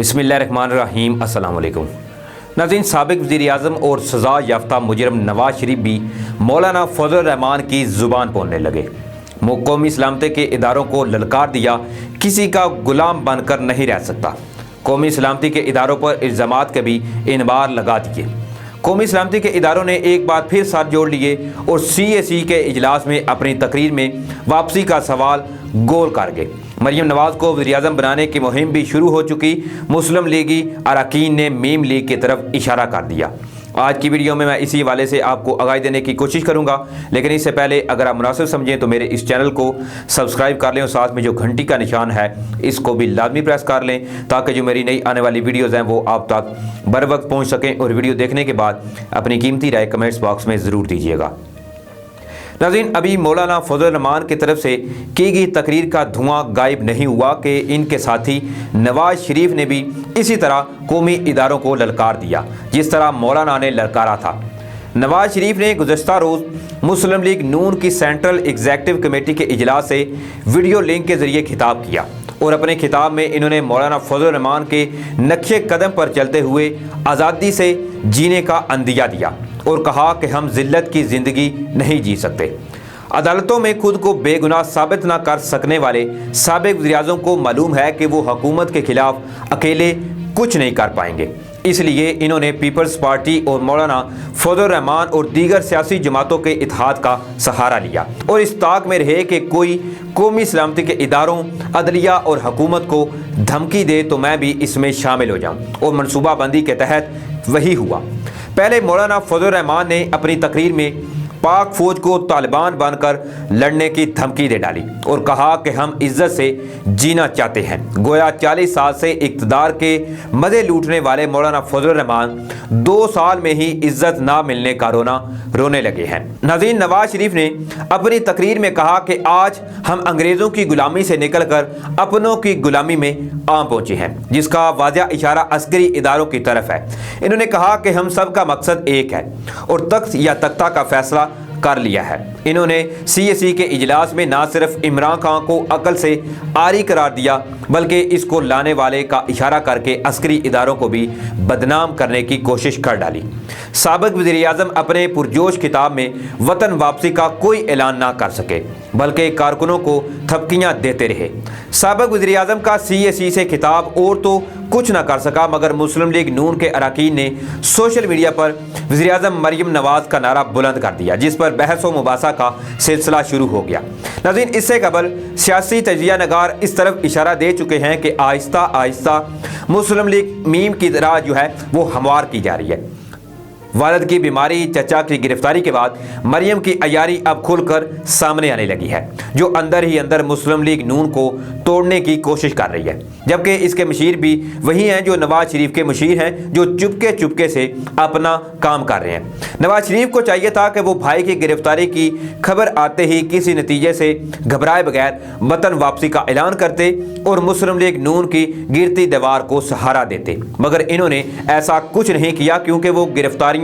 बिस्मिल्लाहिर्रहमानिर्रहीम। अस्सलाम वालेकुम नाज़रीन, साबिक़ वज़ीर आज़म और सज़ा याफ्ता मुजरम नवाज शरीफ भी मौलाना फजल रहमान की ज़ुबान बोलने लगे। कौमी सलामती के इदारों को ललकार दिया, किसी का गुलाम बनकर नहीं रह सकता। कौमी सलामती के इदारों पर इल्ज़ामात के भी इनबार लगा दिए। कौमी सलामती के इदारों ने एक बार फिर साथ जोड़ लिए और CAC के इजलास में अपनी तकरीर में वापसी का सवाल गोल कर गए। मरियम नवाज को वज़ीर-ए-आज़म बनाने की मुहिम भी शुरू हो चुकी। मुस्लिम लीगी अरकान ने मीम लीग की तरफ इशारा कर दिया। आज की वीडियो में मैं इसी हवाले से आपको आगाही देने की कोशिश करूंगा, लेकिन इससे पहले अगर आप मुनासिब समझें तो मेरे इस चैनल को सब्सक्राइब कर लें और साथ में जो घंटी का निशान है इसको भी लाजमी प्रेस कर लें, ताकि जो मेरी नई आने वाली वीडियोज़ हैं वो आप तक बर वक्त पहुँच सकें। और वीडियो देखने के बाद अपनी कीमती राय कमेंट्स बॉक्स में ज़रूर दीजिएगा। नाज़रीन, अभी मौलाना फजल रहमान की तरफ से की गई तकरीर का धुआं गायब नहीं हुआ कि इनके साथी नवाज शरीफ ने भी इसी तरह कौमी इदारों को ललकार दिया जिस तरह मौलाना ने ललकारा था। नवाज शरीफ ने गुज़श्ता रोज़ मुस्लिम लीग नून की सेंट्रल एग्जीक्यूटिव कमेटी के इजलास से वीडियो लिंक के ज़रिए खिताब किया और अपने खिताब में इन्होंने मौलाना फजल रहमान के नक्शे कदम पर चलते हुए आज़ादी से जीने का अंदिया दिया और कहा कि हम ज़िल्लत की ज़िंदगी नहीं जी सकते। अदालतों में खुद को बेगुनाह साबित न कर सकने वाले साबिक़ वज़ीर-ए-आज़म को मालूम है कि वो हुकूमत के खिलाफ अकेले कुछ नहीं कर पाएंगे, इसलिए इन्होंने पीपल्स पार्टी और मौलाना फजल रहमान और दीगर सियासी जमातों के इत्तेहाद का सहारा लिया और इस ताक में रहे कि कोई कौमी सलामती के इदारों, अदलिया और हुकूमत को धमकी दे तो मैं भी इसमें शामिल हो जाऊँ, और मनसूबाबंदी के तहत वही हुआ। पहले मौलाना फजल रहमान ने अपनी तकरीर में पाक फौज को तालिबान बनकर लड़ने की धमकी दे डाली और कहा कि हम इज्जत से जीना चाहते हैं। गोया 40 साल से इक़्तिदार के मज़े लूटने वाले मौलाना फजल रहमान 2 साल में ही इज्जत ना मिलने का रोने लगे हैं। नाज़रीन, नवाज शरीफ ने अपनी तकरीर में कहा कि आज हम अंग्रेज़ों की गुलामी से निकलकर अपनों की गुलामी में आ पहुँचे हैं, जिसका वाज़ेह इशारा अस्करी इदारों की तरफ है। इन्होंने कहा कि हम सब का मकसद एक है और तख्त या तख्ता का फैसला कर लिया है। इन्होंने CAC के इजलास में ना सिर्फ इमरान खान को अकल से आरी करार दिया, बल्कि इसको लाने वाले का इशारा करके अस्करी इदारों को भी बदनाम करने की कोशिश कर डाली। साबिक़ वज़ीर-ए-आज़म अपने पुरजोश खिताब में वतन वापसी का कोई ऐलान ना कर सके, बल्कि कारकुनों को थपकियां देते रहे। साबिक़ वज़ीर-ए-आज़म का CAC से खिताब और तो कुछ ना कर सका, मगर मुस्लिम लीग नून के अरकान ने सोशल मीडिया पर वज़ीर-ए-आज़म मरियम नवाज का नारा बुलंद कर दिया, जिस पर बहस व मुबासा का सिलसिला शुरू हो गया। नाज़रीन, इससे कबल सियासी तजिया नगार इस तरफ इशारा दे चुके हैं कि आहिस्ता आहिस्ता मुस्लिम लीग मीम की तरह जो है वो हमवार की जा रही है। वालिद की बीमारी, चचा की गिरफ्तारी के बाद मरियम की अयारी अब खुलकर सामने आने लगी है, जो अंदर ही अंदर मुस्लिम लीग नून को तोड़ने की कोशिश कर रही है, जबकि इसके मशीर भी वही हैं जो नवाज शरीफ के मशीर हैं, जो चुपके चुपके से अपना काम कर रहे हैं। नवाज शरीफ को चाहिए था कि वो भाई की गिरफ्तारी की खबर आते ही किसी नतीजे से घबराए बगैर वतन वापसी का ऐलान करते और मुस्लिम लीग नून की गिरती दीवार को सहारा देते, मगर इन्होंने ऐसा कुछ नहीं किया, क्योंकि वो गिरफ्तारियों,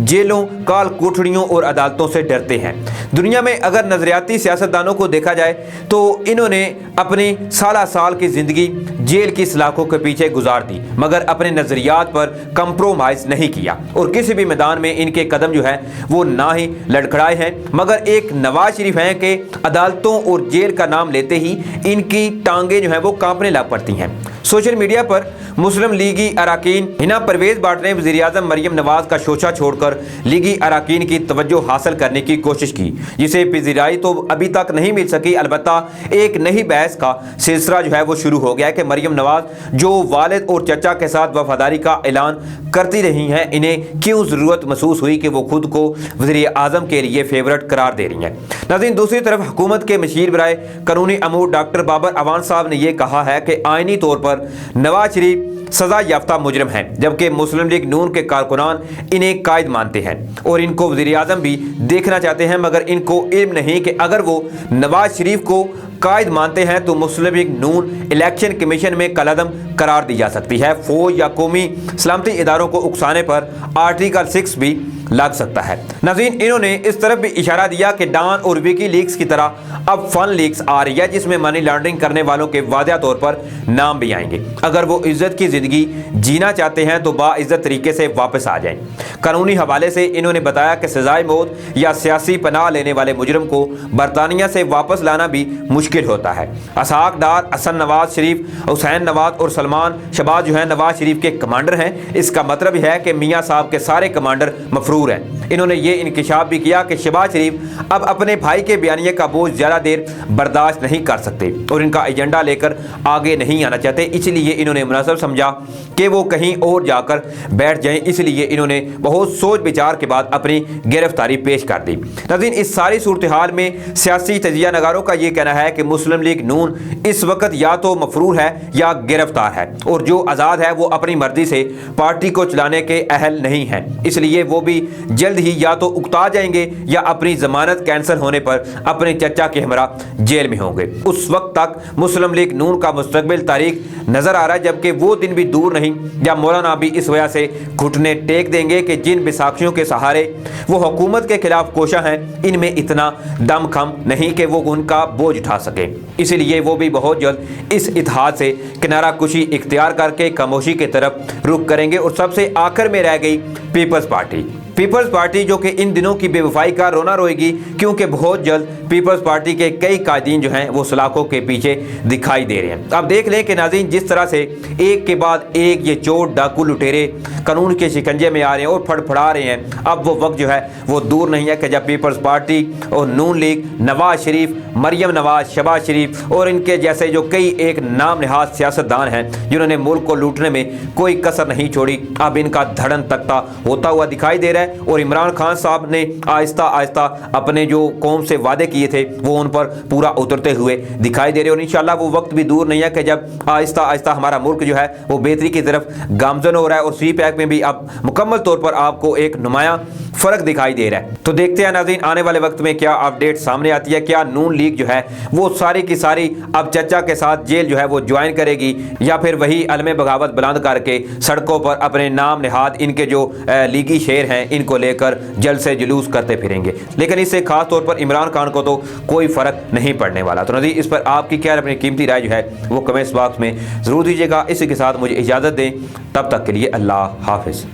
जेलों, काल कोठड़ियों और अदालतों से डरते हैं। दुनिया में अगर नजरियाती सियासतदानों को देखा जाए तो इन्होंने अपनी साला साल की जिंदगी जेल की सलाखों के पीछे गुजार दी, मगर अपने नजरियात पर कंप्रोमाइज नहीं किया और किसी भी मैदान में इनके कदम जो है वो ना ही लड़खड़ाए हैं। मगर एक नवाज शरीफ हैं कि अदालतों और जेल का नाम लेते ही इनकी टांगें जो है वो कांपने लग पड़ती हैं। सोशल मीडिया पर मुस्लिम लीगी अरकान हिना परवेज बाट ने वज़ीर-ए-आज़म मरियम नवाज का शोशा छोड़कर लीगी अरकान की तवज्जो हासिल करने की कोशिश की, जिसे पजीराई तो अभी तक नहीं मिल सकी। अलबत्ता एक नई बहस का सिलसिला जो है वो शुरू हो गया है कि मरियम नवाज जो वालिद और चचा के साथ वफादारी का ऐलान करती रही हैं, इन्हें क्यों ज़रूरत महसूस हुई कि वो खुद को वज़ीर-ए-आज़म के लिए फेवरेट करार दे रही हैं। नाज़रीन, दूसरी तरफ हुकूमत के मशीर बराए कानूनी अमूर डॉक्टर बाबर अवान साहब ने यह कहा है कि आइनी तौर पर नवाज शरीफ सज़ा याफ्ता मुजरम हैं, जबकि मुस्लिम लीग नून के कारकुनान इन्हें कायद मानते हैं और इनको वज़ीर-ए-आज़म भी देखना चाहते हैं, मगर इनको इल्म नहीं कि अगर वो नवाज शरीफ को قائد مانتے ہیں تو مسلم لیگ نون الیکشن کمیشن میں کالعدم قرار دی جا سکتی ہے۔ فوج یا قومی سلامتی اداروں کو اکسانے پر آرٹیکل 6 بھی لگ سکتا ہے۔ ناظرین، انہوں نے اس طرف بھی اشارہ دیا کہ ڈان اور وکی لیکس کی طرح اب فن لیکس آ رہی ہے، جس میں منی لانڈرنگ کرنے والوں کے واضح طور پر نام بھی آئیں گے۔ اگر وہ عزت کی زندگی جینا چاہتے ہیں تو باعزت طریقے سے واپس آ جائیں۔ قانونی حوالے سے انہوں نے بتایا کہ سزائے موت یا سیاسی پناہ لینے والے مجرم کو برطانیہ سے واپس لانا بھی مشکل ہوتا ہے۔ اسحاق ڈار حسن نواز شریف، حسین نواز اور سلمان شہباز جو ہیں نواز شریف کے کمانڈر ہیں۔ اس کا مطلب ہے کہ میاں صاحب کے سارے کمانڈر مفرور ہیں۔ انہوں نے یہ انکشاف بھی کیا کہ شہباز شریف اب اپنے بھائی کے بیانیے کا بوجھ زیادہ دیر برداشت نہیں کر سکتے اور ان کا ایجنڈا لے کر آگے نہیں آنا چاہتے، اس لیے انہوں نے مناسب سمجھا کہ وہ کہیں اور جا کر بیٹھ جائیں۔ اس لیے انہوں نے بہت سوچ بچار کے بعد اپنی گرفتاری پیش کر دی۔ ناظرین، اس ساری صورتحال میں سیاسی تجزیہ نگاروں کا یہ کہنا ہے کہ مسلم لیگ نون اس وقت یا تو مفرور ہے یا گرفتار ہے، اور جو آزاد ہے وہ اپنی مرضی سے پارٹی کو چلانے کے اہل نہیں ہے، اس لیے وہ بھی جلد ہی یا تو اکتا جائیں گے یا اپنی ضمانت کینسل ہونے پر اپنے چچا کے ہمراہ جیل میں ہوں گے۔ اس وقت تک مسلم لیگ نون کا مستقبل تاریک نظر آ رہا ہے، جبکہ وہ دن بھی دور نہیں جب مولانا بھی اس وجہ سے گھٹنے ٹیک دیں گے کہ جن بیساکھیوں کے سہارے وہ حکومت کے خلاف کوشاں ہیں، ان میں اتنا دم خم نہیں کہ وہ ان کا بوجھ اٹھا سکیں۔ اسی لیے وہ بھی بہت جلد اس اتحاد سے کنارہ کشی اختیار کر کے خاموشی کی طرف رخ کریں گے۔ اور سب سے آخر میں رہ گئی پیپلز پارٹی جو کہ ان دنوں کی بے وفائی کا رونا روئے گی، کیونکہ بہت جلد پیپلز پارٹی کے کئی قائدین جو ہیں وہ سلاخوں کے پیچھے دکھائی دے رہے ہیں۔ اب دیکھ لیں کہ ناظرین، جس طرح سے ایک کے بعد ایک یہ چور ڈاکو لٹیرے قانون کے شکنجے میں آ رہے ہیں اور پھڑ پھڑا رہے ہیں، اب وہ وقت جو ہے وہ دور نہیں ہے کہ جب پیپلز پارٹی اور نون لیگ، نواز شریف، مریم نواز، شہباز شریف اور ان کے جیسے جو کئی ایک نام نہاد سیاستدان ہیں جنہوں نے ملک کو لوٹنے میں کوئی کسر نہیں چھوڑی، اب ان کا دھڑن تختہ ہوتا ہوا دکھائی دے رہا ہے۔ اور عمران خان صاحب نے آہستہ آہستہ اپنے جو قوم سے وعدے کیے تھے وہ ان پر پورا اترتے ہوئے دکھائی دے رہے ہیں، اور انشاءاللہ وہ وقت بھی دور نہیں ہے کہ جب آہستہ آہستہ ہمارا ملک جو ہے وہ بہتری کی طرف گامزن ہو رہا ہے، اور سی پیک میں بھی اب مکمل طور پر آپ کو ایک نمایاں فرق دکھائی دے رہا ہے۔ تو دیکھتے ہیں ناظرین آنے والے وقت میں کیا اپڈیٹ سامنے آتی ہے، کیا نون لیگ جو ہے وہ ساری کی ساری اب چچا کے ساتھ جیل جو ہے وہ جوائن کرے گی، یا پھر وہی علم بغاوت بلند کر کے سڑکوں پر اپنے نام نہاد ان کے جو لیگی شیر ہیں ان کو لے کر جلد سے جلوس کرتے پھریں گے۔ لیکن اس سے خاص طور پر عمران خان کو تو کوئی فرق نہیں پڑنے والا۔ تو ناظرین، اس پر آپ کی کیا اپنی قیمتی رائے جو ہے وہ کمنٹس باکس میں ضرور دیجیے گا۔ اسی کے ساتھ مجھے اجازت دیں، تب تک کے لیے اللہ حافظ۔